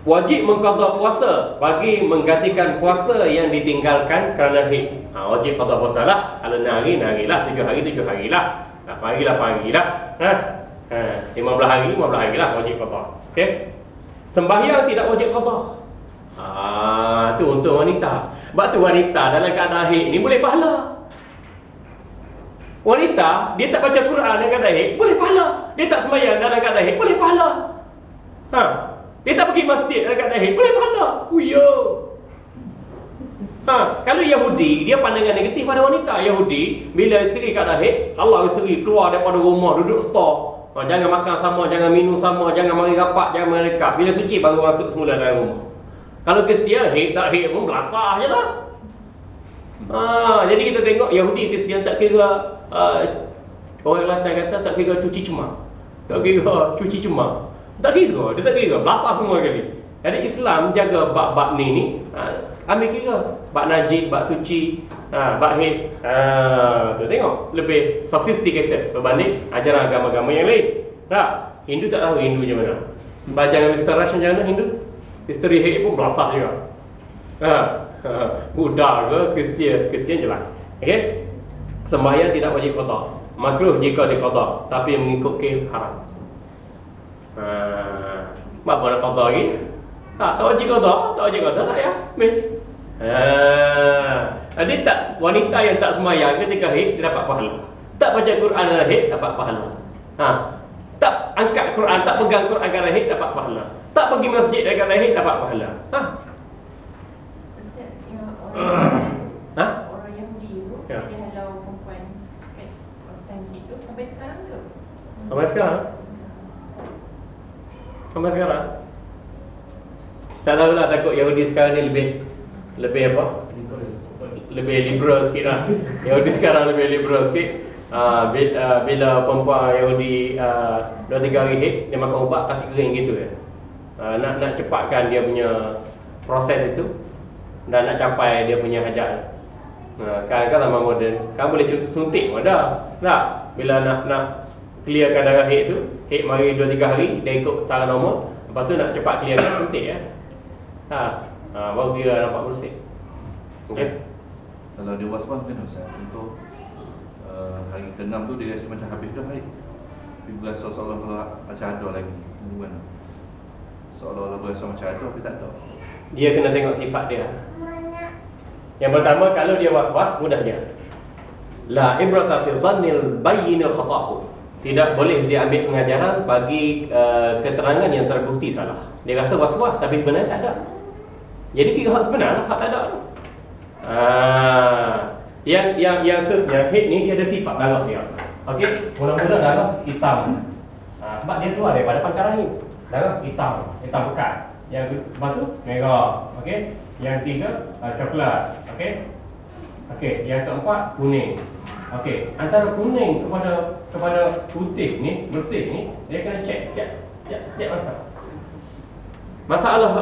Wajib mengqada puasa bagi menggantikan puasa yang ditinggalkan kerana haid. Wajib qada puasa lah. Kalau 6 hari, 6 hari lah. 7 hari, 7 hari lah. 8 hari, 8 hari lah. 15 hari, 15 hari lah wajib qada. Okey. Sembahyang tidak wajib qada. Tu untuk wanita. Sebab tu wanita dalam keadaan haid ni boleh pahala. Wanita, dia tak baca Quran dalam keadaan haid, boleh pahala. Dia tak sembahyang dalam keadaan haid, boleh pahala. Dia tak pergi masjid dalam keadaan haid, boleh pahala. Kalau Yahudi, dia pandangan negatif pada wanita. Yahudi, bila isteri keadaan haid, halau isteri keluar daripada rumah, duduk store. Jangan makan sama, jangan minum sama, jangan mari rapat, jangan mari dekat. Bila suci baru masuk semula dalam rumah. Kalau Kristian, haid tak haid pun belasah je lah. Jadi kita tengok Yahudi, Kristian tak kira orang Kelantan kata tak kira cuci cemak. Tak kira cuci cemak. Tak kira, dia tak kira, belasah semua kali. Jadi Islam jaga bab-bab ni ambil kira. Bab najis, bab suci, bab haid. Tu tengok, lebih sophisticated berbanding ajaran agama-agama yang lain. Tak? Hindu tak tahu Hindu macam mana. Jangan Mr. Russian jangan Hindu. Isteri haid pun belasah juga. Buddha ke Kristian je lah. Okey. Sembahyang tidak wajib qada. Makruh jika diqada, tapi mengikut haram. Apa nak qada lagi? Tak wajib qada, tak wajib qada tak ya? Jadi tak, wanita yang tak sembahyang ketika haid dia dapat pahala. Tak baca Quran dalam haid dapat pahala. Tak angkat Quran, tak pegang Quran dalam haid dapat pahala. Tak pergi masjid dalam haid dapat pahala. Orang Yahudi tu dia halau perempuan kat hutan gitu sampai sekarang ke? Sampai sekarang? Sampai sekarang? Tak tahulah, takut Yahudi sekarang ni lebih apa? Lebih liberal sikit lah. Yahudi sekarang lebih liberal sikit. Bila perempuan Yahudi 2-3 hari haid, dia makan ubat kasih kering gitu kan. Nak cepatkan dia punya proses itu dan nak capai dia punya hajat. Kan zaman moden, kan boleh suntik pun dah. Tak? Bila nak clearkan darah haid tu, haid mari 2-3 hari, dia ikut cara normal. Lepas tu nak cepat clearkan, suntik ya. Baru dia nampak bersih. Okey. Kalau dia was-was kan Ustaz, untuk hari ke-6 tu dia rasa macam habis dah haid. Tapi berasa seolah-olah macam ada lagi. Gimana? Seolah-olah berasa macam ada tapi tak ada. Dia kena tengok sifat dia. Yang pertama, kalau dia was-was, mudahnya la ibrata fi dhannil bayyinil khata'u. Tidak boleh diambil pengajaran bagi keterangan yang terbukti salah. Dia rasa was-was tapi sebenarnya tak ada. Jadi kira hak sebenar lah, hak tak ada. Yang seterusnya, haid ni dia ada sifat darah dia. Okey, mula-mula darah hitam. Sebab dia keluar daripada pangkal rahim. Darah hitam pekat. Yang lepas tu merah. Okey. Yang tiga coklat. Okey. Yang keempat kuning. Okey, antara kuning kepada putih ni, bersih ni, dia kena cek setiap masa.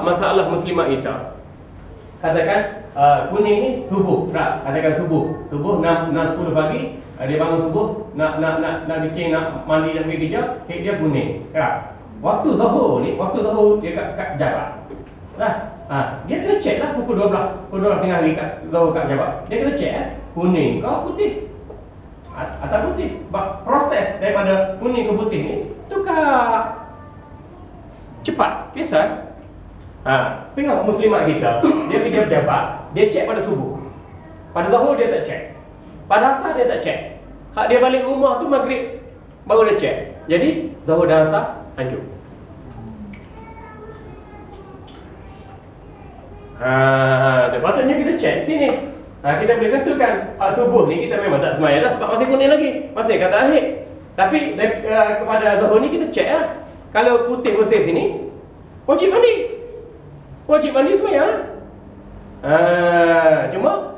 Masalah muslimat kita. Katakan kuning ni subuh, tak? Katakan subuh 6:10 pagi, dia bangun subuh, nak bikin, nak mandi, nak pergi kerja, haid dia kuning. Tak? Waktu zuhur dia kat jabat. Dia kena cek lah pukul 12 tengah hari kat zuhur kat jabat. Dia kena cek kuning ke putih. Atau putih. Proses daripada kuning ke putih ni tukar cepat, biasa. Tengok muslimat kita, dia pergi jabat, dia cek pada subuh. Pada zuhur dia tak cek. Pada asar dia tak cek. Hak dia balik rumah tu maghrib baru dia cek. Jadi zuhur dan asar hancur. Patutnya kita cek sini. Kita boleh tentukan subuh ni kita memang tak sembahyang dah sebab masih kuning lagi, masih kata haid. Tapi kepada zuhur ni kita cek lah. Kalau putih bersih sini, wajib mandi sembahyang. Cuma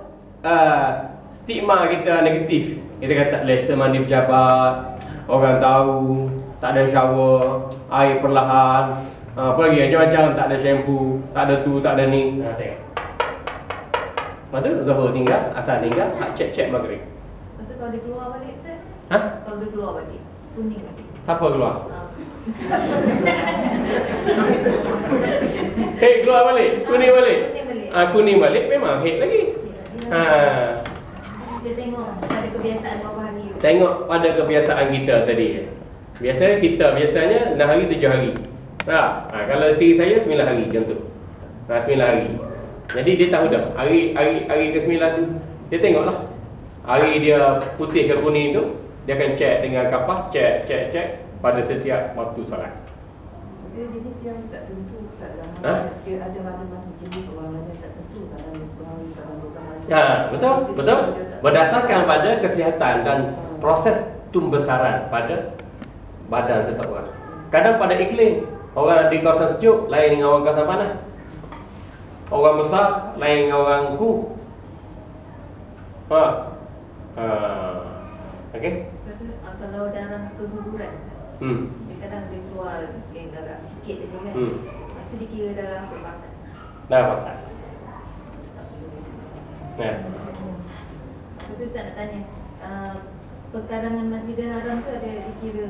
stigma kita negatif. Kita kata lesa mandi pejabat, orang tahu, tak ada shower, air perlahan, apa lagi macam-macam, tak ada shampoo, tak ada tu, tak ada ni. Tengok. Lepas tu zuhur tinggal, asar tinggal, hak cek maghrib. Lepas tu kalau dia keluar balik Ustaz? Kalau dia keluar balik, kuning balik. Siapa keluar? Head keluar balik, kuning balik. Kuning balik. Kuning balik memang head lagi. Kita tengok pada kebiasaan berapa hari. Tengok pada kebiasaan kita tadi. Biasanya 6 hari 7 hari. Kalau isteri saya 9 hari contoh. 9 hari. Jadi dia tahu dah hari ke-9 tu dia tengoklah. Hari dia putih ke kuning tu dia akan check dengan kapal, check pada setiap waktu solat. Dia jenis yang tak tentu Ustaz Dia ada macam-macam jenis orang yang tak tentu. Kadang 10 hari, kadang 12 hari. Betul. Berdasarkan pada kesihatan dan proses tumbesaran pada badan seseorang. Kadang pada iklim, orang di kawasan sejuk lain dengan orang kawasan panas. Orang besar lain dengan orang ku. Okey. Kalau darah keguguran, dia kadang dia keluar darah sikit je kan. Itu dikira darah berpasal. Darah pasal. Itu saya nak tanya, perkarangan Masjidil Haram tu ada dikira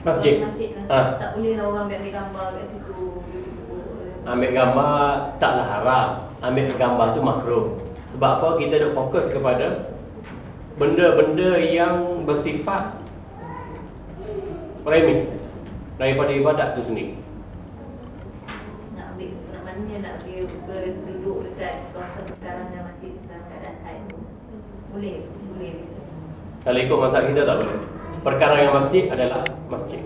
masjid lah. Tak boleh lah orang ambil gambar kat situ. Ambil gambar taklah haram. Ambil gambar tu makruh. Sebab apa? Kita duk fokus kepada benda-benda yang bersifat remeh daripada ibadat tu sendiri. Nak berduduk dekat kawasan perkarangan masjid dalam keadaan haid. Boleh. Kalau ikut mazhab kita tak boleh. Perkarangan masjid adalah masjid.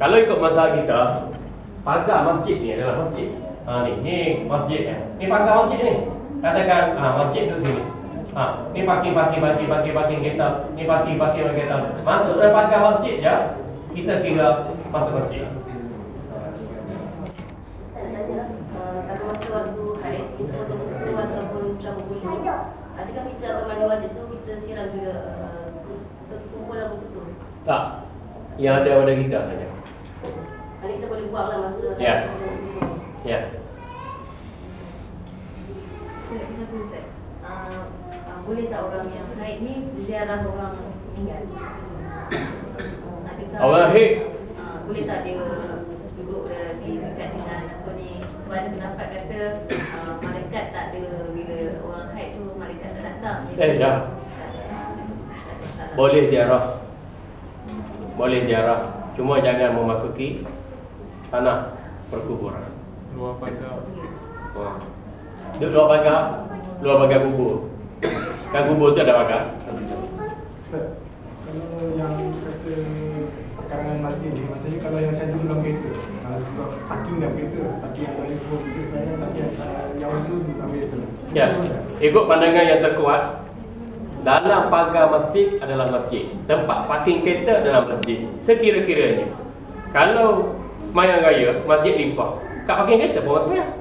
Kalau ikut mazhab kita, pagar masjid ni adalah masjid. Ni masjid kan. Ni pagar masjid ni. Katakan masjid tu sini. Ni parking kereta. Ni parking kereta. Masuk dalam pagar masjid je, kita kira masuk masjid. Kalau masa waktu haid kita potong kuku ataupun cabut bulu, adakah kita akan mandi wajib tu kita siram juga kumpulan kuku tu? Tak. Yang ada pada kita saja. Kali kita boleh buang lah masa Ya. Satu Ustaz, boleh tak orang yang haid ni ziarah orang meninggal? Adakah Orang haid boleh tak dia duduk di dekat dengan apa ni? Sebab ada pendapat kata malaikat tak ada, bila orang haid tu malaikat tak datang. dah. Boleh ziarah. Cuma jangan memasuki tanah perkuburan. Luar pagar. Duduk luar pagar kubur. Kan kubur tu ada pagar. Ustaz, kalau yang kata perkarangan masjid ni, maksudnya kalau yang macam dulu dalam kereta, parking dalam kereta, parking yang lain semua kita sebenarnya parking yang itu dalam kereta. Ya, ikut pandangan yang terkuat, dalam pagar masjid adalah masjid. Tempat parking kereta adalah masjid. Sekira-kiranya, kalau semayang raya, masjid limpah, kat parking kereta pun orang semayang.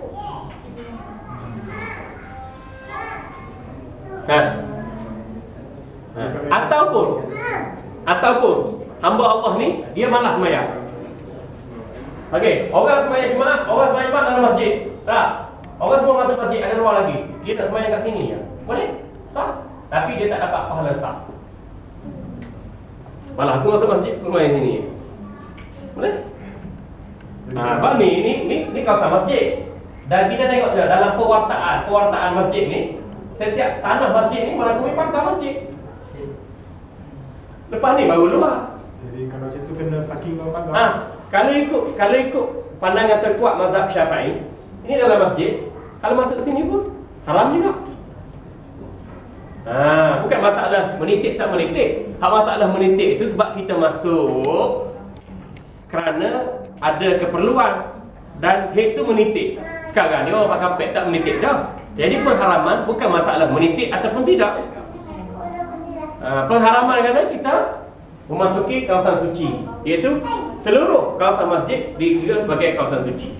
Ataupun hamba Allah ni dia malas semayang. Okey, orang semayang Jumaat dalam masjid. Orang semua masuk masjid, ada luar lagi. Dia tak semayang kat sini ya. Boleh? Sah. Tapi dia tak dapat pahala sah. Malah aku masuk masjid, aku semayang sini. Boleh? Sebab ni kawasan masjid. Dan kita tengok dalam pewartaan masjid ni, setiap tanah masjid ni merangkumi pagar masjid. Lepas ni baru luar. Jadi kalau macam tu kena parking dalam pagar. Kalau ikut pandangan terkuat mazhab Syafi'i, ini dalam masjid, kalau masuk sini pun haram juga. Bukan masalah menitik tak menitik. Masalah menitik itu sebab kita masuk kerana ada keperluan dan head tu menitik. Sekarang ni orang pakai pet tak menitik dah. Jadi pengharaman bukan masalah menitik ataupun tidak. Pengharaman kerana kita memasuki kawasan suci, iaitu seluruh kawasan masjid dikira sebagai kawasan suci.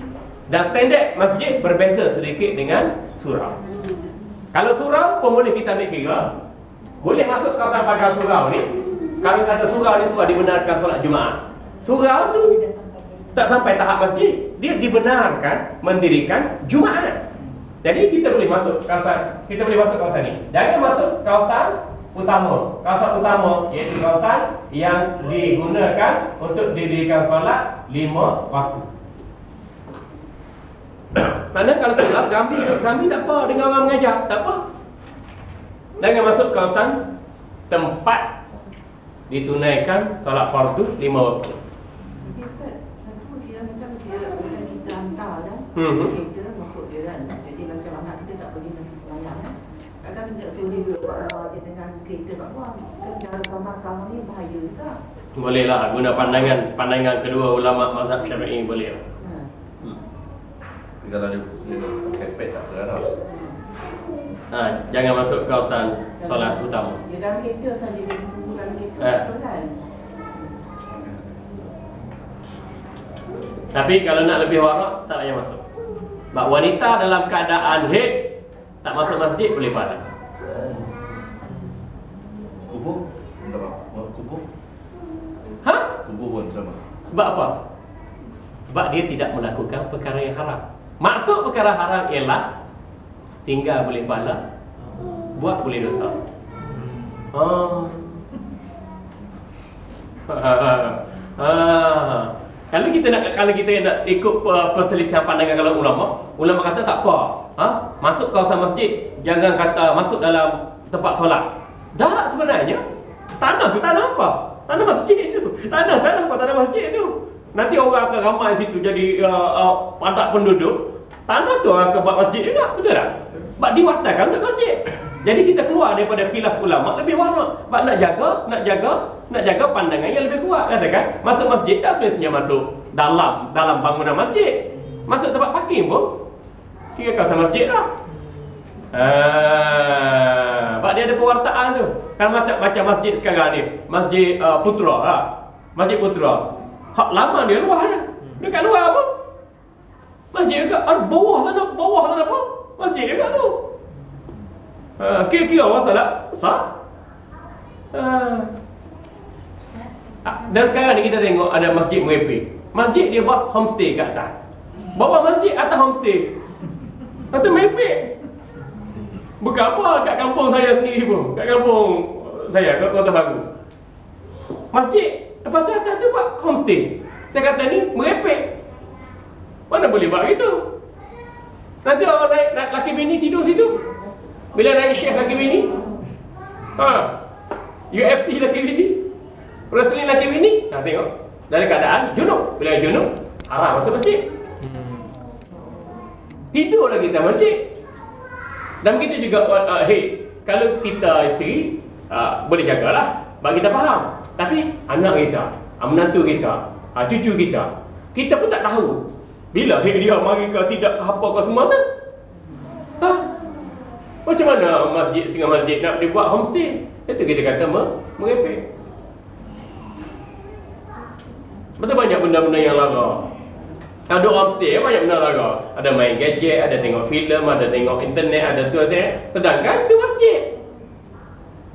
Dan standard masjid berbeza sedikit dengan surau. Kalau surau pun boleh kita ambil kira, boleh masuk kawasan pagar surau ni. Kalau kata surau ni surau dibenarkan solat Jumaat, surau tu tak sampai tahap masjid, dia dibenarkan mendirikan Jumaat. Jadi kita boleh masuk kawasan ni. Jangan masuk kawasan utama. Kawasan utama iaitu kawasan yang digunakan untuk didirikan solat 5 waktu. Mana kalau sekelas Ramli duduk sambil tak apa, dengan orang mengajar, tak apa. Jangan masuk kawasan tempat ditunaikan solat fardu 5 waktu. Okey Ustaz, satu dia macam dia bukan kita hantar kan. Kita masuk dia kan. Jadi macam anak kita tak boleh nasi semayang kan. Kadang tidak suruh dia duduk kat luar, dia dengan kereta kat luar. Cara gambar sekarang ni bahaya tak? Boleh lah, guna pandangan kedua ulama mazhab Syafi'i boleh lah. Tapi kalau dia pakai pad tak apa dah. Jangan masuk kawasan solat utama. Dia dalam kereta saja, dia tunggu dalam kereta apa kan. Tapi kalau nak lebih warak, tak payah masuk. Sebab wanita dalam keadaan haid tak masuk masjid boleh pahala. Kubur? Tak apa. Kubur? Ha? Kubur pun sama. Sebab apa? Sebab dia tidak melakukan perkara yang haram. Maksud perkara haram ialah tinggal boleh pahala, buat boleh dosa. Kalau kita nak ikut perselisihan pandangan kalau ulama kata tak apa. Masuk kawasan masjid, jangan kata masuk dalam tempat solat. Dah sebenarnya tanah tu tanah apa? Tanah masjid itu. Tanah apa? Tanah masjid itu. Nanti orang akan ramai situ jadi padat penduduk. Tanah tu akan buat masjid juga, betul tak? Sebab diwakilkan untuk masjid. Jadi kita keluar daripada khilaf ulama lebih warak. Sebab nak jaga pandangan yang lebih kuat. Katakan masuk masjid tak semestinya masuk dalam bangunan masjid. Masuk tempat parking pun kira kawasan masjid dah. Sebab dia ada pewartaan tu. Kan macam masjid sekarang ni, Masjid Putra lah. Masjid Putra. Hak lama dia luar dah. Dekat luar apa? Masjid juga. Bawah sana apa? Masjid juga tu. Kira-kira orang salat sah. Dan sekarang ni kita tengok ada masjid merepek. Masjid dia buat homestay kat atas. Bawah masjid atas homestay. Kata merepek. Bukan apa kat kampung saya sendiri pun. Kat kampung saya, kat Kota Baru. Masjid, lepas tu atas tu buat homestay. Saya kata ni merepek. Mana boleh buat gitu? Nanti orang naik laki bini tidur situ. Bila naik syekh laki bini, UFC laki bini, wrestling laki bini. Tengok dalam keadaan junub. Bila junub, haram masuk masjid. Tidur lagi dalam masjid. Dan begitu juga kalau kita isteri boleh jagalah, bagi kita faham. Tapi anak kita, menantu kita, cucu kita pun tak tahu bila dia mari ke tidak ke apa ke semua kan. Macam mana setengah masjid nak dibuat homestay? Itu kita kata merepek. Betul banyak benda-benda yang lara. Ada homestay banyak benda lara. Ada main gadget, ada tengok filem, ada tengok internet, ada tu ada. Sedangkan tu masjid.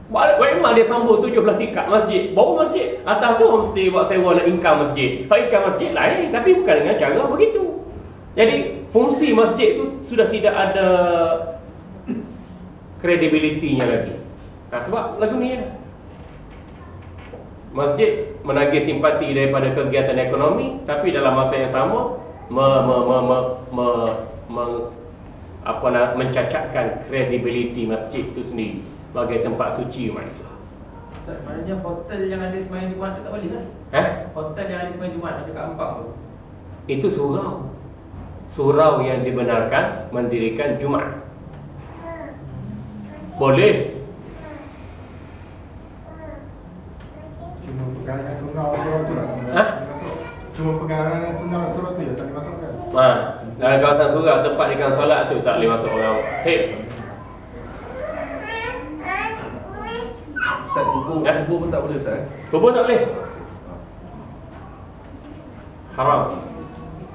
Memang dia sambung 17 tingkat masjid. Bawah masjid, atas tu homestay buat sewa nak income masjid. Kalau income masjid lain, tapi bukan dengan cara begitu. Jadi fungsi masjid tu sudah tidak ada kredibilitinya lagi. Sebab lagu ni masjid menagih simpati daripada kegiatan ekonomi, tapi dalam masa yang sama mencacatkan kredibiliti masjid itu sendiri sebagai tempat suci umat Islam. Maknanya hotel yang ada sembahyang Jumaat tu tak boleh kan? Hotel yang ada sembahyang Jumaat macam kat Ampang tu. Itu surau yang dibenarkan mendirikan Jumaat. Boleh. Cuma pegangan surau tu lah. Cuma pegangan surau tu ya tak dimasukkan. Dalam kawasan surau tempat ikan solat tu tak boleh masuk orang. Ustaz, kubur pun tak boleh Ustaz? Kubur tak boleh. Haram.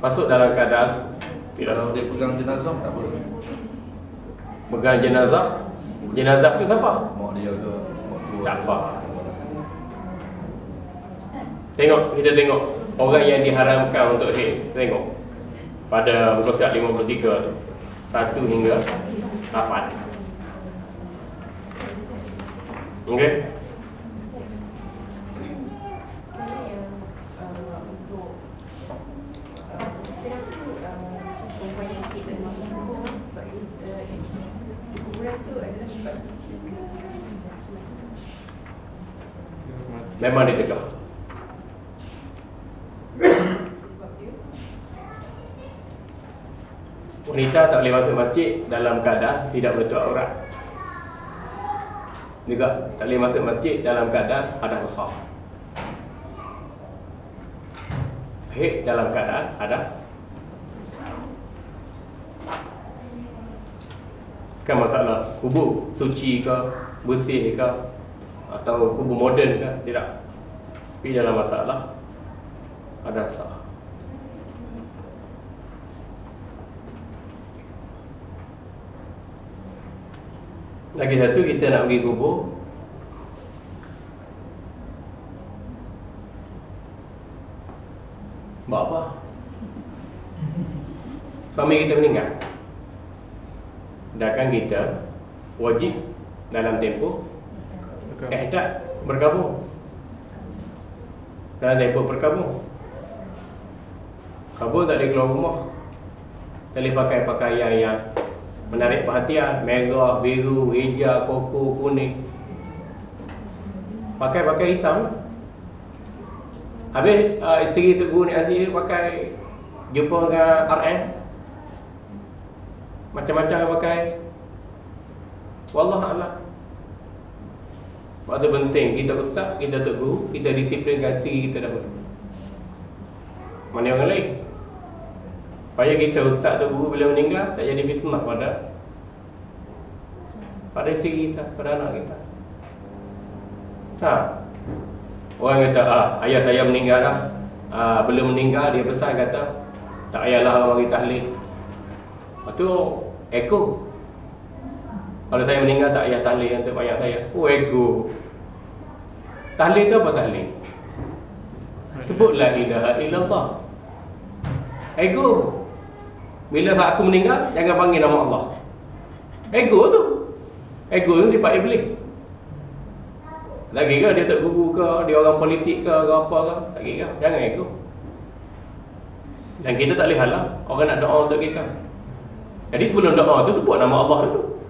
Masuk dalam keadaan Kalau dia pegang jenazah tak boleh. Pegang jenazah. Jenazah tu siapa? Mak dia ke? Tak apa. Kita tengok orang yang diharamkan untuk tengok pada muka surat 53 tu 1 hingga 8. Okey. penyakit dan masalah sebab kuburan tu adalah tempat suci. Memang ditegak. Wanita tak boleh masuk masjid dalam keadaan tidak menutup aurat. Juga tak boleh masuk masjid dalam keadaan hadas besar. Haid dalam keadaan hadas. Kan masalah kubur suci ke, bersih ke, atau kubur moden ke, tidak. Tapi dalam masalah hadas besar. Lagi satu, kita nak pergi kubur, buat apa? Suami kita meninggal, sedangkan kita wajib dalam tempoh ihdad berkabung. Dalam tempoh berkabung, kabung tak boleh keluar rumah, tak boleh pakai pakaian yang menarik perhatian, merah, biru, hijau, koko, kuning. Pakai hitam. Habis isteri Teguh Nik Aziz pakai, jumpa dengan RM, macam-macam pakai. Wallahualam. Waktu penting kita ustaz, kita Teguh, kita disiplinkan isteri kita dahulu. Mana orang lain? Supaya kita ustaz tu guru bila meninggal tak jadi fitnah pada isteri kita, pada anak kita. Orang kata ayah saya meninggal dah. Belum meninggal dia pesan kata tak payahlah bagi tahlil. Lepas tu ego. Kalau saya meninggal tak payah tahlil untuk ayah saya. Ego. Tahlil tu apa tahlil? Sebut la ilaha illallah. Ego. Bila aku meninggal, jangan panggil nama Allah. Ego tu. Ego tu sifat iblis. Lagi ke dia tak guru ke, dia orang politik ke, apa ke, tak kira. Jangan ego. Dan kita tak boleh halang orang nak doa untuk kita. Jadi sebelum doa tu sebut nama Allah dulu.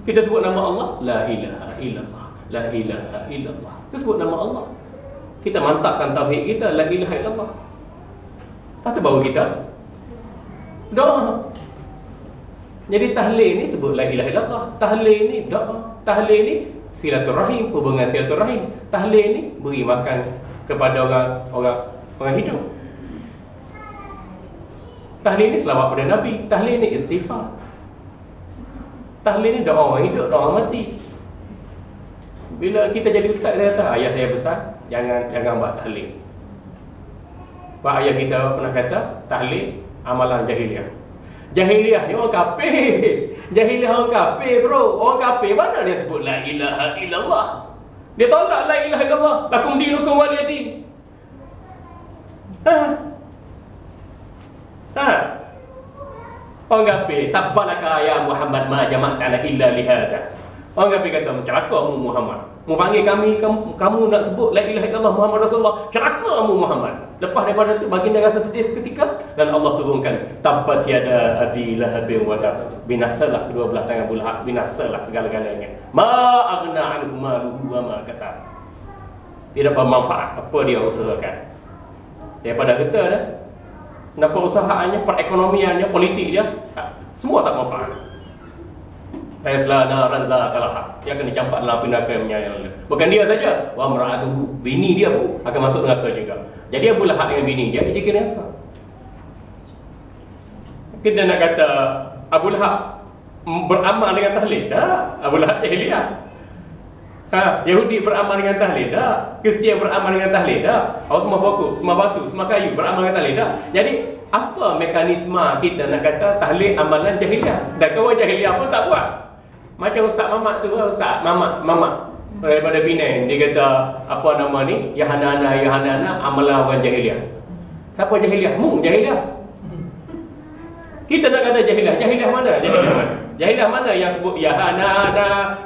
Kita sebut nama Allah, la ilaha illallah, la ilaha illallah. Kita sebut nama Allah. Kita mantapkan tauhid kita, la ilaha illallah. Lepas tu baru kita doa. Jadi tahlil ni sebut la ilaha illallah. Tahlil ni doa. Tahlil ni silaturahim, hubungan silaturahim. Tahlil ni beri makan kepada orang hidup. Tahlil ni selawat pada Nabi. Tahlil ni istighfar. Tahlil ni doa orang hidup, doa orang mati. Bila kita jadi ustaz, kita kata ayah saya besar, jangan buat tahlil. Pak ayah kita pernah kata tahlil amalan jahiliah. Jahiliah ni orang kafir. Jahiliah orang kafir bro. Orang kafir mana dia sebut la ilaha illallah. Dia tolak la ilaha illallah. Lakum dinukum waliyadin. Orang kafir, tabbalaka ya Muhammad ma jama'tana illa lihada. Orang kafir kata, celaka mu Muhammad. Mu panggil kamu nak sebut la ilaha illallah Muhammad Rasulullah. Celaka mu Muhammad. Lepas daripada tu baginda rasa sedih seketika dan Allah turunkan tabbat yada abi lahabin wa tab. Binasalah kedua belah tangan Abu Lahab, binasalah segala-galanya. Ma aghna anhu maluhu wa ma kasab. Tidak bermanfaat apa dia usahakan. Daripada harta dah. Kenapa usahanya, perekonomiannya, politik dia, semua tak manfaat. Faisla naran zaqalaha. Dia akan dicampak dalam api neraka yang menyala. Bukan dia saja, wa mar'atuhu, bini dia pun akan masuk neraka juga. Jadi Abu Lahab dengan bini dia jadi neraka. Kita nak kata Abu Lahab beramal dengan tahlil? Tak. Abu Lahab jahiliah. Yahudi beramal dengan tahlil? Tak. Kristian beramal dengan tahlil? Tak. Semua pokok, semua batu, semua kayu beramal dengan tahlil? Tak. Jadi apa mekanisme kita nak kata tahlil amalan jahiliah? Dan kawan jahiliah pun tak buat. Macam Ustaz Mamat tu, Ustaz Mamat daripada Penang, dia kata apa nama ni, Yahanana amalan orang jahiliah. Siapa jahiliah? Mu jahiliah. Kita nak kata jahiliah. Jahiliah mana? Jahiliah mana? Jahiliah mana yang sebut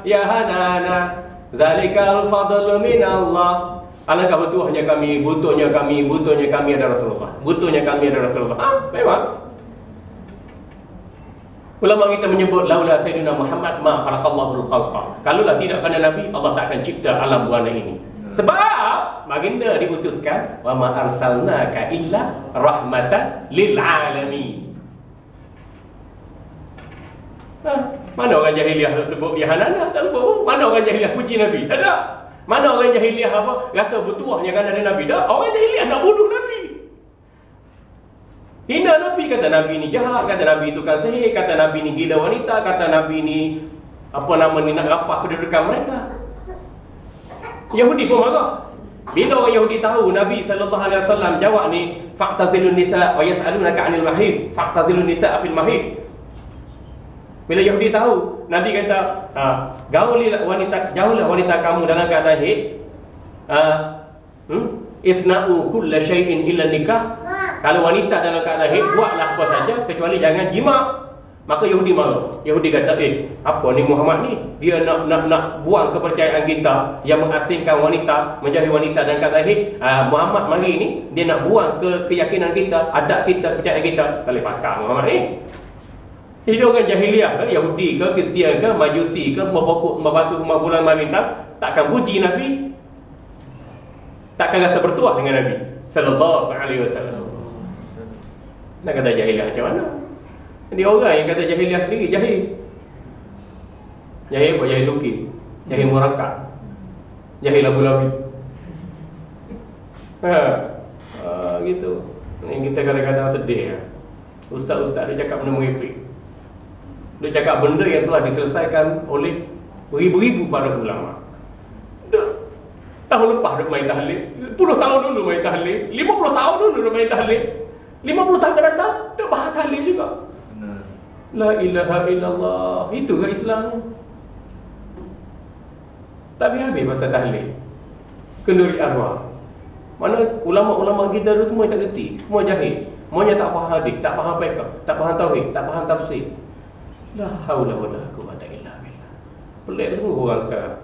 Yahanana zalikal fadlu minallah. Alangkah butuhnya kami ada Rasulullah. Butuhnya kami ada Rasulullah. Memang. Ulama kita menyebut laula sayyidina Muhammad ma khalaqallahu al-khalqa. Kalaulah tidak kerana Nabi, Allah tak akan cipta alam buana ini. Sebab baginda diutuskan wa ma arsalnaka illa rahmatan lil alamin. Mana orang jahiliah sebut ya Hanana tak sebut pun. Mana orang jahiliah puji Nabi? Tak ada. Mana orang jahiliah apa rasa bertuahnya kan ada Nabi? Tak. Orang jahiliah nak bunuh Nabi. Hina Nabi, kata Nabi ni jahat, kata Nabi tukang sihir, kata Nabi ni gila wanita, kata Nabi ni apa nama ni nak rampas kedudukan mereka. Yahudi pun marah. Bila orang Yahudi tahu Nabi SAW jawab ni fa'tazilun nisa wa yas'alunaka 'anil mahid, fa'tazilun nisa fil mahid. Bila Yahudi tahu Nabi kata jauhlah wanita kamu dalam keadaan haid. Isna'u kulla syai'in illa nikah. Kalau wanita dalam keadaan haid, buatlah apa saja kecuali jangan jima. Maka Yahudi marah. Yahudi kata, apa ni Muhammad ni? Dia nak buang kepercayaan kita yang mengasingkan wanita, menjauhi wanita dalam keadaan haid. Muhammad mari ni dia nak buang keyakinan kita, adat kita, kepercayaan kita. Tak boleh pakar Muhammad ni. Hidup orang jahiliah ke, Yahudi ke, Kristian ke, Majusi ke, semua pokok, semua batu, semua bulan bintang takkan puji Nabi, takkan rasa bertuah dengan Nabi sallallahu alaihi wasallam. Nak kata jahiliah macam mana? Dia orang yang kata jahiliah sendiri jahil. Jahil apa? Jahil Turki, jahil Murakkab, jahil Abu Dhabi. Gitu. Yang kita kadang-kadang sedih. Ustaz-ustaz dia cakap benda merepek. Dia cakap benda yang telah diselesaikan oleh beribu-ribu para ulama. Tahun lepas dia main tahlil, 10 tahun dulu main tahlil, 50 tahun dulu dia main tahlil, 50 tahun ke datang dia bahas tahlil juga. La ilaha illallah. Itu ke Islam? Tak habis pasal tahlil, kenduri arwah. Mana ulama-ulama kita tu semua tak kerti, semua jahil, semuanya tak faham hadis, tak faham fiqh, tak faham tauhid, tak faham tafsir. La haula wala quwwata illa billah. Pelik semua orang sekarang.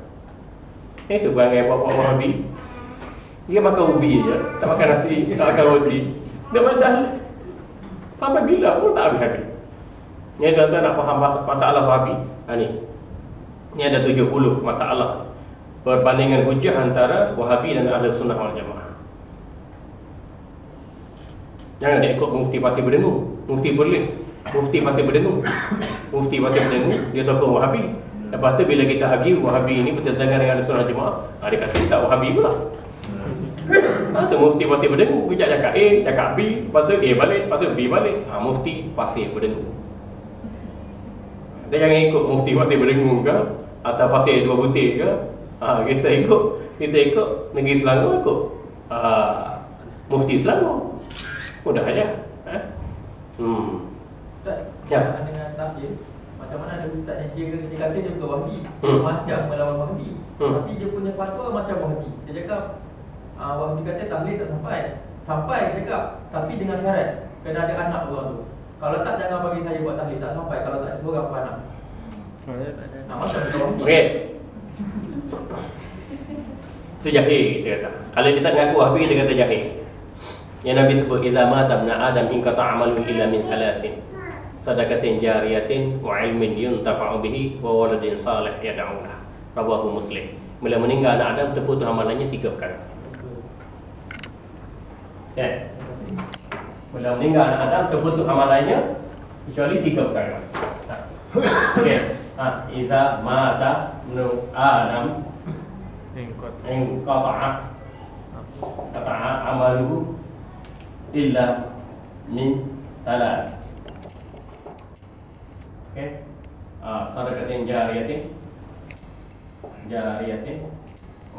Itu perangai bapak Wahabi. Dia makan ubi je, tak makan nasi, tak makan roti. Dia main tahlil. Sampai bila pun tak habis-habis. Ni tuan-tuan nak faham masalah Wahabi. Ni ada 70 masalah perbandingan hujah antara Wahabi dan Ahlus Sunnah wal Jamaah. Jangan dia ikut mufti Pasir Berdengung. Mufti boleh, mufti Pasir Berdengung. Mufti Pasir Berdengung dia sokong Wahabi. Lepas tu bila kita argue Wahabi ini bertentangan dengan Ahlus Sunnah wal Jamaah, dia kata dia tak Wahabi pula. Tu mufti Pasir Berdengung, kejap cakap A, cakap B, lepas tu A balik, lepas tu B balik. Mufti Pasir Berdengung. Kita jangan ikut mufti Pasir Berdengung ke atau Pasir Dua Butir ke. Kita ikut negeri Selangor, ikut mufti Selangor. Mudah aja. Ustaz, ya. Dengan tahlil, macam mana ada ustaz yang dia kata dia bukan Wahabi, macam melawan Wahabi, tapi dia punya fatwa macam Wahabi. Dia cakap Wahabi kata tahlil tak sampai dia cakap, tapi dengan syarat kena ada anak orang tu. Kalau tak, jangan bagi saya buat tahlil, tak sampai kalau tak ada seorang pun anak. Macam Wahabi. Okey. Itu jahil kita kata. Kalau dia tak mengaku Wahabi, dia kata jahil. Yang Nabi sebut idza mata ibn adam in qata amalu illa min salasin. Sadaqatin jariyatin wa ilmin yuntafa'u bihi wa waladin salih yad'ulah. Rawahu Muslim. Bila meninggal anak Adam terputus amalannya 3 perkara. Ya. Bila meninggal anak Adam terputus amalannya kecuali 3 perkara. Okey. Idza mata ibn adam in qata'a amaluhu illa min salas. Okey. Sadaqatin jariyatin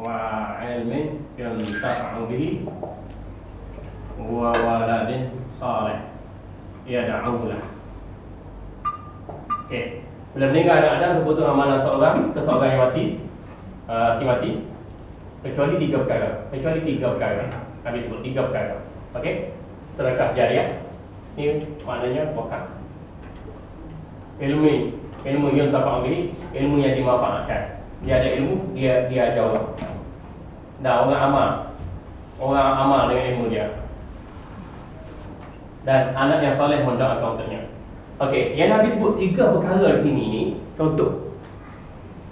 wa ilmin yuntafa'u bihi wa waladin salih yad'ulah. Okey. Bila meninggal anak Adam terputus amalan seseorang yang mati, si mati, kecuali 3 perkara. Kecuali 3 perkara. Habis sebut 3 perkara. Okey. Sedekah jariah. Ini maknanya wakaf. Ilmu yang tak bihi, ilmu yang dimanfaatkan. Dia ada ilmu, dia ajar orang. Dan orang amal dengan ilmu dia. Dan anak yang soleh mendoakan untuknya. Okey, yang Nabi sebut 3 perkara di sini ni contoh.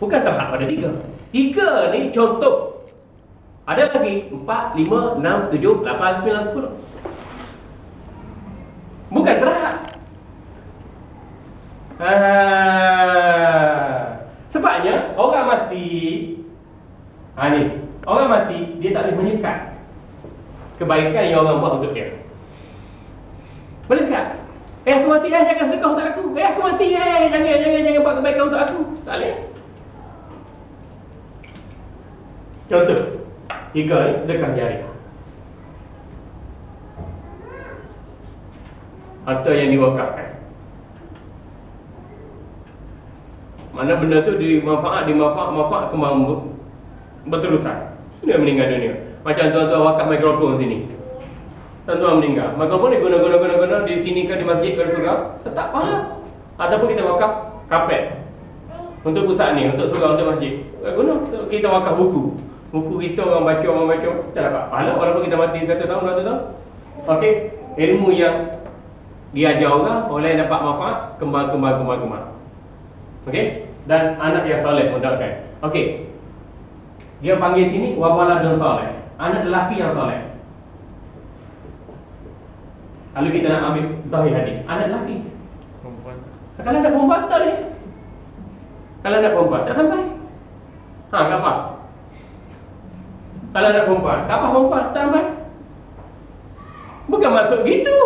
Bukan terhad pada 3. 3 ni contoh. Ada lagi 4, 5, 6, 7, 8, 9, 10. Bukan terhad. Sebabnya orang mati ni, orang mati dia tak boleh menyekat kebaikan yang orang buat untuk dia. Boleh cakap, aku mati, jangan sedekah untuk aku. Aku mati, jangan buat kebaikan untuk aku. Tak boleh. Contoh 3 ni sedekah jariah. Harta yang diwakafkan. Mana benda tu dimanfaat kembang berterusan. Dia meninggal dunia. Macam tuan-tuan wakaf mikrofon sini. Tuan-tuan meninggal. Mikrofon ni guna di sini ke di masjid ke di surga, tetap pahala. Ataupun kita wakaf kapet. Untuk pusat ni, untuk surga, untuk masjid. Guna. Kita wakaf buku. Buku kita orang baca, kita dapat pahala walaupun kita mati 1 tahun, 2 tahun. Okey, ilmu yang diajar orang, orang yang dapat manfaat, kembang. Okey, dan anak yang soleh mendoakan. Okey, dia panggil sini wawaladun soleh, anak lelaki yang soleh. Kalau kita nak ambil zahir hadis, anak lelaki. Kalau ada perempuan tak boleh. Kalau ada perempuan tak sampai. Kapal. Kalau ada perempuan, kapal perempuan tak sampai. Bukan maksud gitu.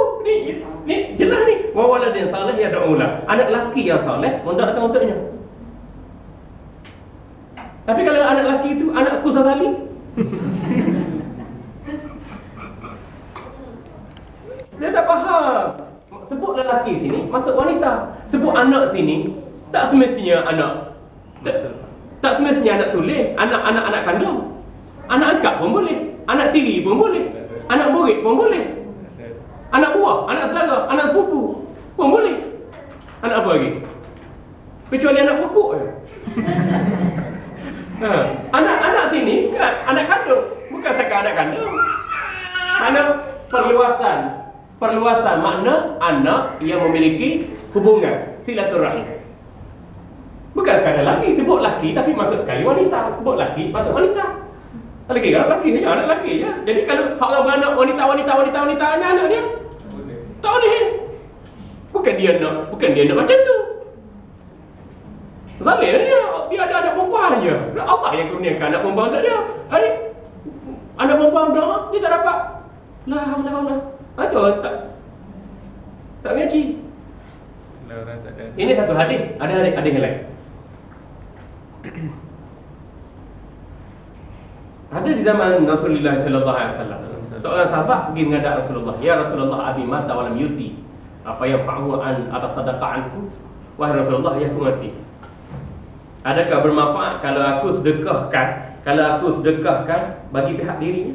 Ni jelas ni. Wawaladun soleh ya da'ulah. Anak lelaki yang soleh mendoakan untuknya. Tapi kalau anak lelaki itu anakku sekali. Dia tak faham. Sebut lelaki sini maksud wanita. Sebut anak sini tak semestinya anak. Tak semestinya anak tulen, anak kandung. Anak angkat pun boleh, anak tiri pun boleh, anak murid pun boleh. Anak buah, anak saudara, anak sepupu pun boleh. Anak apa lagi? Kecuali anak pokok je. Anak sini kan anak kandung, bukan setakat anak kandung. Mana perluasan makna anak yang memiliki hubungan silaturahim. Bukan sekadar lelaki, sebut lelaki tapi maksud sekali wanita. Sebut lelaki maksud wanita. Tak lagi kan lelaki saja, anak lelaki je. Jadi kalau orang beranak wanita hanya anak dia. Tak boleh. Bukan dia nak macam tu. Zalim dia ada anak perempuan je. Allah yang kurniakan anak perempuan untuk dia. Anak perempuan dah dia tak dapat. Allah. Tak ngaji. Ini satu hadis, ada hadis yang lain. Ada di zaman Rasulullah sallallahu alaihi wasallam. Seorang sahabat pergi menghadap Rasulullah. Ya Rasulullah, abi mata wa lam yusi. Afa yanfa'u an atasaddaqa anhu? Wahai Rasulullah, ya aku mati. Adakah bermanfaat kalau aku sedekahkan bagi pihak dirinya?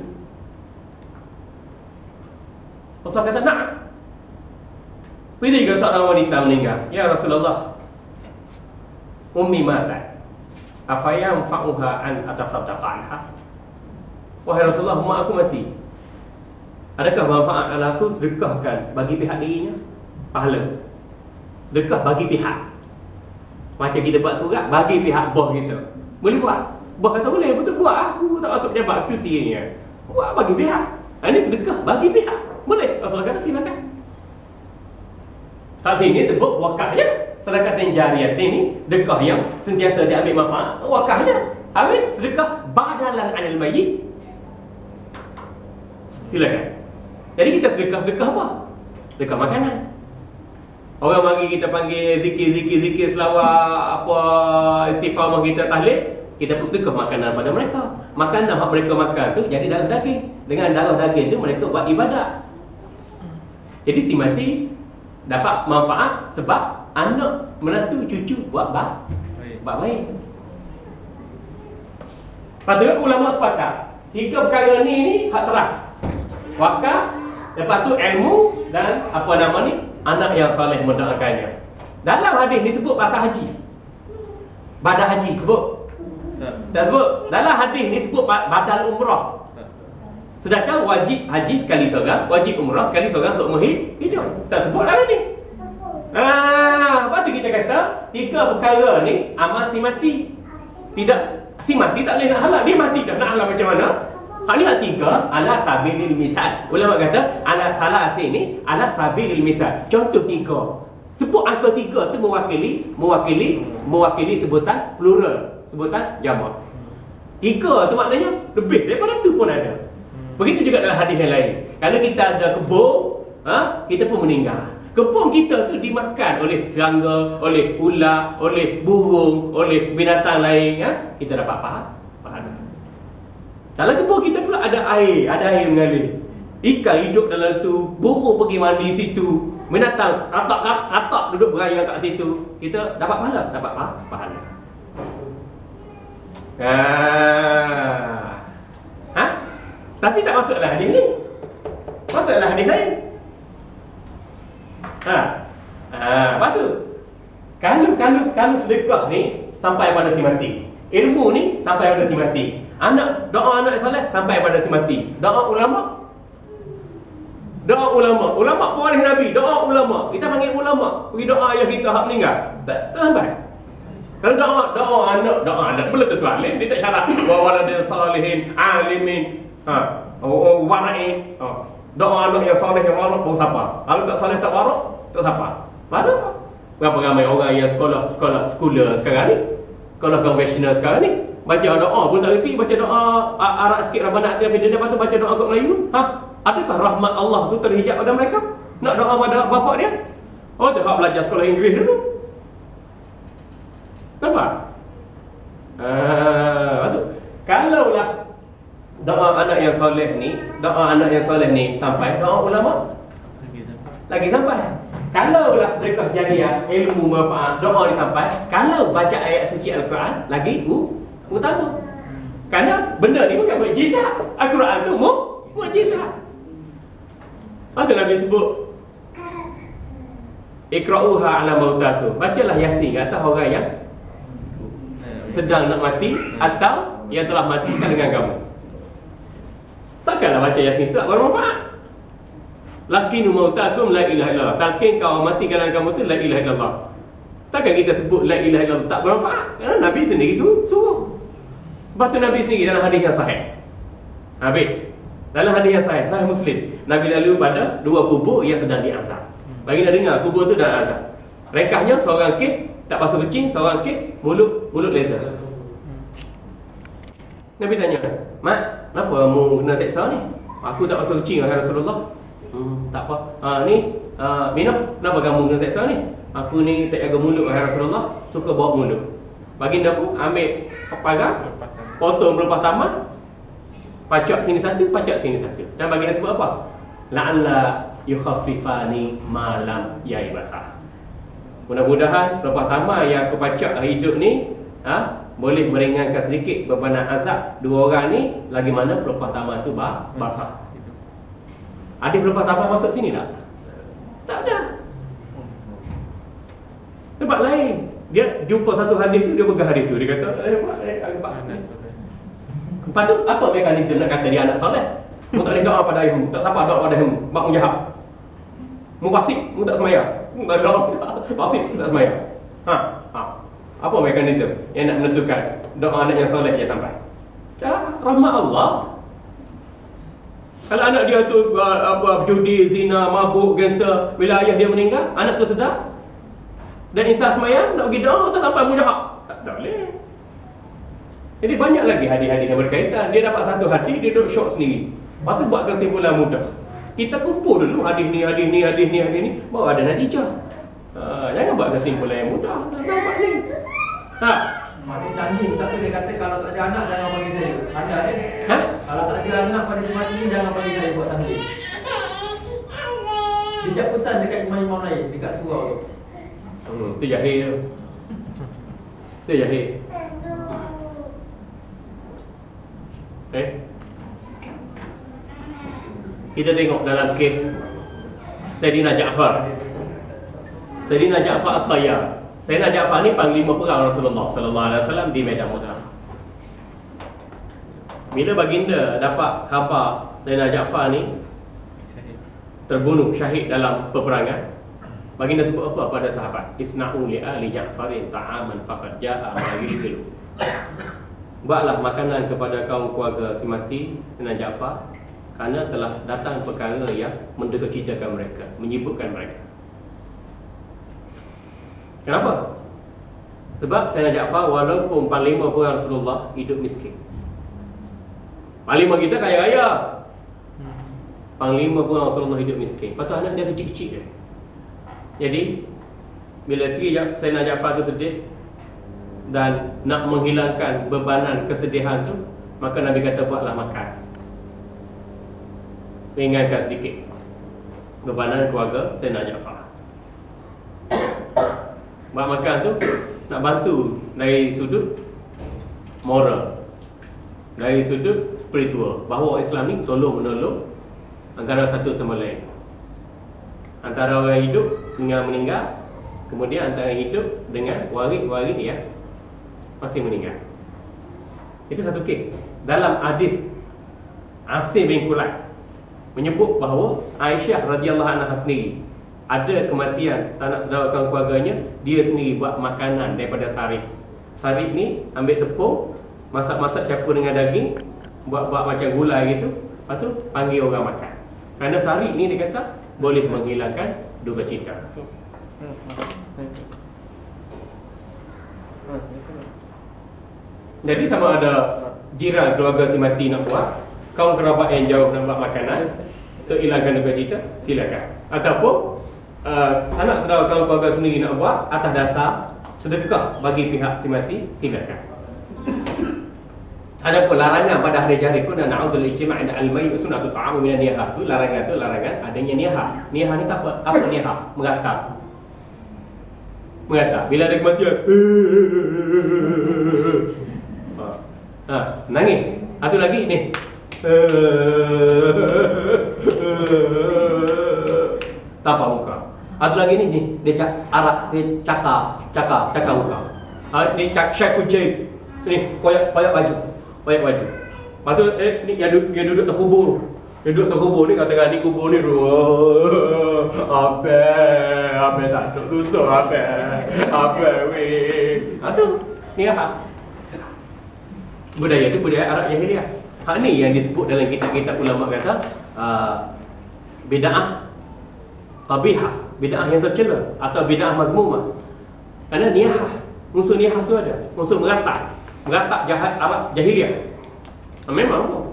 Rasul kata, "Na'am." Bila juga seorang wanita meninggal, ya Rasulullah, ummi mata. Afa yanfa'uha an atasaddaqa anha? Wahai Rasulullah, mak aku mati. Adakah manfaat kalau aku sedekahkan bagi pihak dirinya? Pahala. Sedekah bagi pihak. Macam kita buat surat bagi pihak bos kita. Boleh buat? Bos kata boleh, betul buat. Aku tak masuk pejabat cuti ni. Buat bagi pihak. Ini sedekah bagi pihak. Boleh? Rasulullah kata silakan. Kat sini sebut wakaf je. Sedekah jariah ni sedekah yang sentiasa diambil manfaat. Wakaf je. Habis sedekah badalan anil mayyit. Silakan. Jadi kita sedekah apa? Sedekah makanan. Orang mari kita panggil zikir selawat, apa istighfar kita tahlil, kita pun sedekah makanan pada mereka. Makanan yang mereka makan tu jadi darah daging. Dengan darah daging tu mereka buat ibadat. Jadi si mati dapat manfaat sebab anak, menantu, cucu buat baik. Patutnya ulama sepakat 3 perkara ni hak teras. Wakaf, lepas tu ilmu dan apa nama ni? Anak yang soleh mendoakannya. Dalam hadis ni sebut pasal haji. Badal haji sebut. Tak sebut. Dalam hadis ni sebut badal umrah. Sedangkan wajib haji sekali seorang, wajib umrah sekali seorang seumur hidup. Tak sebut dalam ni. kita kata 3 perkara ni amal si mati. Tidak, si mati tak boleh nak halal. Dia mati dah nak halal macam mana? Hak ni hak 3 ala sabilil misal. Ulama kata ala salasi ni ala sabilil misal. Contoh 3. Sebut angka 3 tu mewakili sebutan plural, sebutan jamak. 3 tu maknanya lebih daripada tu pun ada. Begitu juga dalam hadis yang lain. Kalau kita ada kebun, kita pun meninggal. Kebun kita tu dimakan oleh serangga, oleh ular, oleh burung, oleh binatang lain, kita dapat pahala. Dalam kebun kita pula ada air mengalir. Ikan hidup dalam tu, burung pergi mandi situ, binatang katak duduk beraya kat situ. Kita dapat pahala. Tapi tak masuklah hadis ni. Masuklah hadis lain. Lepas tu kalau sedekah ni sampai pada si mati, ilmu ni sampai pada si mati, doa anak soleh sampai pada si mati, doa ulama pewaris Nabi, doa ulama, kita panggil ulama pergi doa ayah kita hak meninggal, tak sampai. Kalau doa anak belum tentu alim, dia tak syarat wa waladin salihin alimin wara'in. Doa anak yang soleh yang warak baru siapa. Kalau tak soleh tak warak, tak siapa. Mana? Berapa ramai orang yang sekolah sekarang ni, sekolah konvensional sekarang ni, baca doa pun tak reti, baca doa Arab sikit Rabbana atina fid dunya, lepas tu baca doa kat Melayu. Adakah rahmat Allah tu terhijab pada mereka? Nak doa pada bapak dia? Oh, dia hak belajar sekolah Inggeris dulu. Nampak? Lepas tu, kalaulah doa anak yang soleh ni sampai, doa ulama lagi sampai. Kalaulah sedekah jariah, ilmu manfaat, doa ni sampai, kalau baca ayat suci Al-Quran lagi utama. Kerana benda ni bukan mukjizat. Al-Quran tu mukjizat. Apa Nabi sebut? Iqra'uha ala mautakum. Bacalah Yasin atas orang yang sedang nak mati atau yang telah matikan dengan kamu. Takkanlah baca Yasin tu tak bermanfaat. Lakinu mautakum la ilaha illallah. Talqin kau mati kalangan kamu tu la ilaha illallah. Takkan kita sebut la ilaha illallah tak bermanfaat? Kerana Nabi sendiri suruh. Lepas tu Nabi sendiri dalam hadis yang sahih. Dalam hadis yang sahih Muslim, Nabi lalu pada 2 kubur yang sedang diazab. Bagi nak dengar kubur tu dalam azab. Rekahnya seorang kes tak basuh kencing, seorang kes mulut laser. Nabi tanya, "Mat, kenapa kamu kena seksa ni?" "Aku tak basuh kencing, wahai Rasulullah." Tak apa. Minah, kenapa kamu kena seksa ni?" "Aku ni tak jaga mulut, wahai Rasulullah, suka bawa mulut." Baginda pun ambil pagar, potong pelepah tamak, pacak sini satu, pacak sini satu. Dan baginda sebut apa? La'alla yukhaffifani malam yai basah. Mudah-mudahan pelepah tamak yang aku pacak hidup ni boleh meringankan sedikit bebanan azab 2 orang ni, lagi mana pelepah tamak tu basah. Ada pelepah tamak masuk sini tak? Tak ada. Tempat lain dia jumpa satu hadis tu, dia pegang hadis tu, dia kata lepas tu apa mekanisme nak kata dia anak soleh? Mu tak boleh doa pada ayahmu, tak siapa doa pada ayahmu, mak mu jahat, mu fasik, mu tak semayang, mu tak doa, fasik, tak semayang. Apa mekanisme yang nak menentukan doa anak yang soleh dia sampai? Rahmat Allah. Kalau anak dia tu judi, zina, mabuk, gangster, bila ayah dia meninggal, anak tu sedar dan insan semayang, nak pergi doa, tak sampai mu jahat, tak boleh. Jadi banyak lagi hadis-hadis yang berkaitan. Dia dapat satu hadis, dia duduk syok sendiri. Lepas tu buat kesimpulan mudah. Kita kumpul dulu hadis ni, baru ada natijah. Jangan buat kesimpulan yang mudah. Nampak ni. Makin canggih, tapi dia kata kalau tak ada anak jangan bagi saya. Ada Kalau tak ada anak pada semati ni jangan bagi saya buat tanding. Dia siap pesan dekat imam-imam lain, dekat surau tu. Tu jahil. Kita tengok dalam kes Sayyidina Ja'far At-Tayyar. Sayyidina Ja'far ni panglima perang Rasulullah sallallahu alaihi wasallam di Medan Mu'tah. Bila baginda dapat khabar Sayyidina Ja'far ni terbunuh syahid dalam peperangan, Baginda sebut apa pada sahabat? Isna'u li ali Ja'farin ta'aman faqad ja'a ma yushkilu. Buatlah makanan kepada kaum keluarga si mati dengan Ja'far, kerana telah datang perkara yang mendekacitakan mereka, menyibukkan mereka. Kenapa? Sebab Sayyidina Ja'far walaupun panglima perang Rasulullah hidup miskin. Panglima kita kaya raya, panglima perang Rasulullah hidup miskin. Lepas tu anak dia kecil-kecil dia. Jadi bila Sayyidina Ja'far tu sedih dan nak menghilangkan bebanan kesedihan tu, maka Nabi kata buatlah makan, ringankan sedikit bebanan keluarga Sayyidina Ja'far. Buat makan tu nak bantu dari sudut moral, dari sudut spiritual, bahawa Islam ni tolong menolong antara satu sama lain, antara orang hidup dengan meninggal, kemudian antara hidup dengan waris-waris yang masih meninggal. Itu satu kes. Dalam hadis Asim bin Kulai menyebut bahawa Aisyah radhiyallahu anha sendiri ada kematian sanak saudara kaum keluarganya, dia sendiri buat makanan daripada sarip. Sarip ni ambil tepung, masak-masak campur dengan daging, buat macam gulai gitu, lepas tu panggil orang makan. Kerana sarip ni dia kata boleh menghilangkan duka cita. Jadi sama ada jiran keluarga si mati nak buat, kaum kerabat yang jauh nak buat makanan untuk hilangkan duka cita, silakan. Ataupun sanak saudara kaum keluarga sendiri nak buat atas dasar sedekah bagi pihak si mati, silakan. Adapun larangan pada hari jari kun dan na'udul ijtima' inda al-mayyit sunnatu ta'amu minan niyahah, tu larangan adanya niyahah. Niyahah ni tak apa niyahah? Meratap. Bila ada kematian nangis. Satu lagi ni tapah muka. Satu lagi ni dia arak, dia cakar muka. Ni syak kucing. Ni koyak baju. Lepas tu ni dia duduk terkubur. Dia duduk terkubur ni, katakan ni kubur ni tu. Apa tak susah apa weh. Tu ni apa? Budaya tu budaya Arab Jahiliyah. Hak ni yang disebut dalam kitab-kitab ulama kata bid'ah qabihah, bid'ah yang tercela atau bid'ah mazmumah. Kerana niyahah, unsur niyahah tu ada, unsur meratap jahat Arab Jahiliyah. Memang.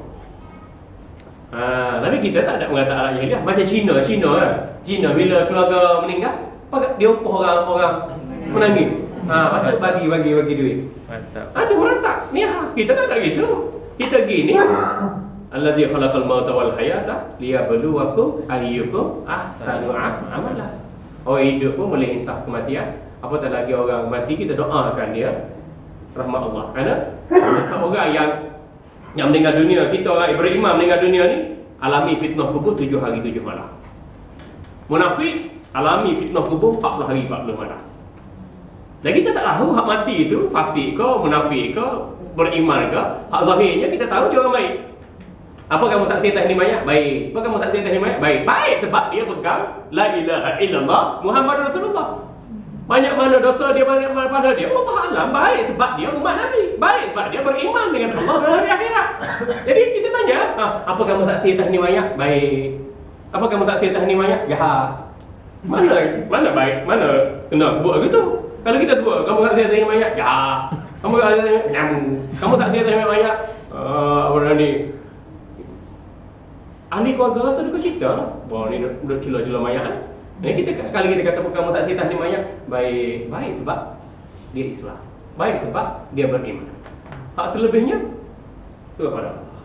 Tapi kita tak ada mengatap Arab Jahiliyah. Macam Cina kan. Cina bila keluarga meninggal, dia upah orang menangis. Patut bagi duit. Mantap. Tu meratap niyahah. Kita tak ada gitu. Kita gini. Allazi khalaqal mauta wal hayata liyabluwakum ayyukum ahsanu amala. Orang hidup pun boleh insaf kematian. Apatah lagi orang mati, kita doakan dia rahmat Allah. Kerana seseorang yang meninggal dunia, kita orang beriman meninggal dunia ni alami fitnah kubur 7 hari 7 malam. Munafik alami fitnah kubur 40 hari 40 malam. Dan kita tak tahu hak mati itu fasik ke, munafik ke, beriman ke. Hak zahirnya kita tahu dia orang baik. Apa kamu saksi atas ni mayat? Baik. Apa kamu saksi atas ni mayat? Baik sebab dia pegang la ilaha illallah Muhammadur Rasulullah. Banyak mana dosa dia, banyak mana pada dia, Allah alam. Baik sebab dia umat Nabi. Baik sebab dia beriman dengan Allah dan hari akhirat. Jadi kita tanya, apa kamu saksi atas ni mayat? Baik. Apa kamu saksi atas ni mayat? Jahat. Mana baik? Mana kena sebut gitu? Kalau kita sebut kamu saksi atas ni mayat, jahat. Kamu saksi atas ni mayat, nyamuk. Kamu saksi atas ni mayat, apa ni? Ahli keluarga rasa duka cita lah. Wah ni duduk cila-cila mayat. Kalau kita kata kamu saksi atas ni mayat, baik sebab dia Islam. Baik sebab dia beriman. Hak selebihnya suruh pada Allah.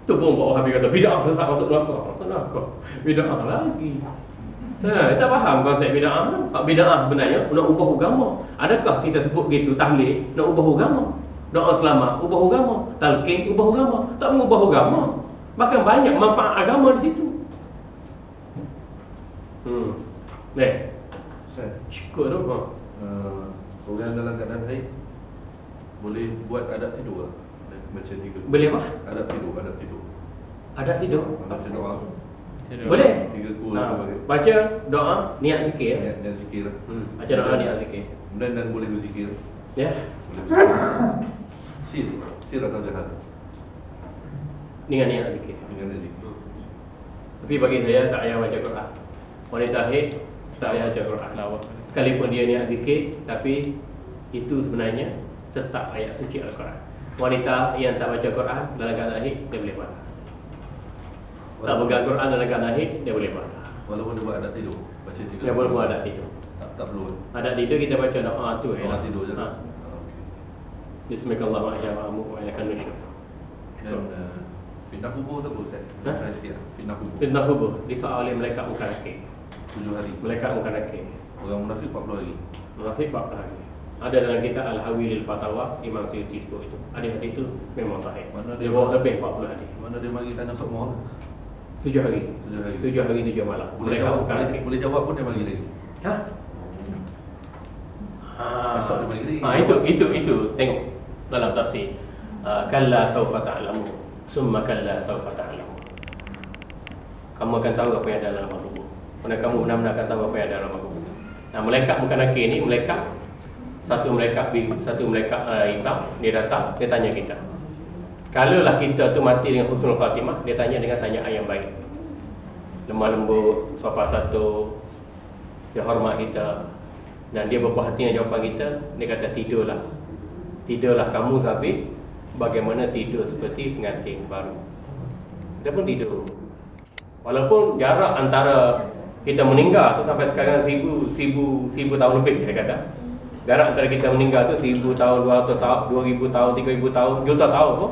Tu pun buat Habib kata bid'ah sesat masuk neraka. Bid'ah lagi. Tak faham konsep bid'ah. Hak bid'ah sebenarnya nak ubah agama. Adakah kita sebut gitu tahlil nak ubah agama? Doa selamat ubah agama, talqin ubah agama. Tak mengubah agama. Bahkan banyak manfaat agama di situ. Cukup tu. Orang dalam keadaan haid boleh buat adab tidur lah. Baca 3. Boleh apa? Adab tidur. Adab tidur. Baca doa. Boleh. 3 ku Baca doa, niat zikir. dan zikir. Baca doa, niat zikir. Dan boleh berzikir. Ya. Boleh berzikir. Sir atau jahat Dengan niat zikir. dengan zikir. Tapi bagi saya tak payah baca Quran. Wanita haid tak payah baca Quran. Sekalipun dia niat zikir, tapi itu sebenarnya tetap ayat suci Al-Quran. Wanita yang tak baca Quran dalam keadaan haid, dia boleh buat. Tak pegang Quran dalam keadaan haid, dia boleh buat. Walaupun dia buat adat tidur, baca 3 Dia boleh buat adat tidur. tak perlu. Adat tidur kita baca doa tu. Doa tidur je. Ha. Okey. Bismillahirrahmanirrahim wa ilaika nusyur. Dan fitnah kubur tu apa Ustaz? Fitnah sikit. Fitnah kubur. Fitnah kubur disoal oleh malaikat muka nakir. 7 hari. Malaikat muka nakir. Orang munafik 40 hari. Munafik 40 hari. Ada dalam kitab Al-Hawilil Fatawa, Imam Suyuti sebut itu. Hadis itu memang sahih. Mana Dia dia- bawa lebih 40 hari. Mana dia bagi tanya semua? 7 hari. 7 hari. 7 hari 7 malam. Boleh Malaikat jawab, muka nakir. boleh jawab pun dia bagi lagi. Ha? Esok dia bagi lagi. Itu tengok dalam tafsir. Kalla saufa ta'lamu, summa kalla saufa ta'lamu. Kamu akan tahu apa yang ada dalam kubur. Kerana kamu benar-benar akan tahu apa yang ada dalam kubur. Nah, malaikat muka nakir ni satu malaikat biru, satu malaikat hitam, dia datang, dia tanya kita. Kalaulah kita tu mati dengan husnul khatimah, dia tanya dengan tanyaan yang baik. Lemah lembut, sopan santun, dia hormat kita, dan dia berpuas hati dengan jawapan kita. Dia kata tidurlah kamu sampai bagaimana tidur seperti pengantin baru. Dia pun tidur. Walaupun jarak antara kita meninggal tu sampai sekarang 1000 tahun lebih, dia kata. Jarak antara kita meninggal tu 1000 tahun, 200 tahun, 2000 tahun, 3000 tahun, juta tahun pun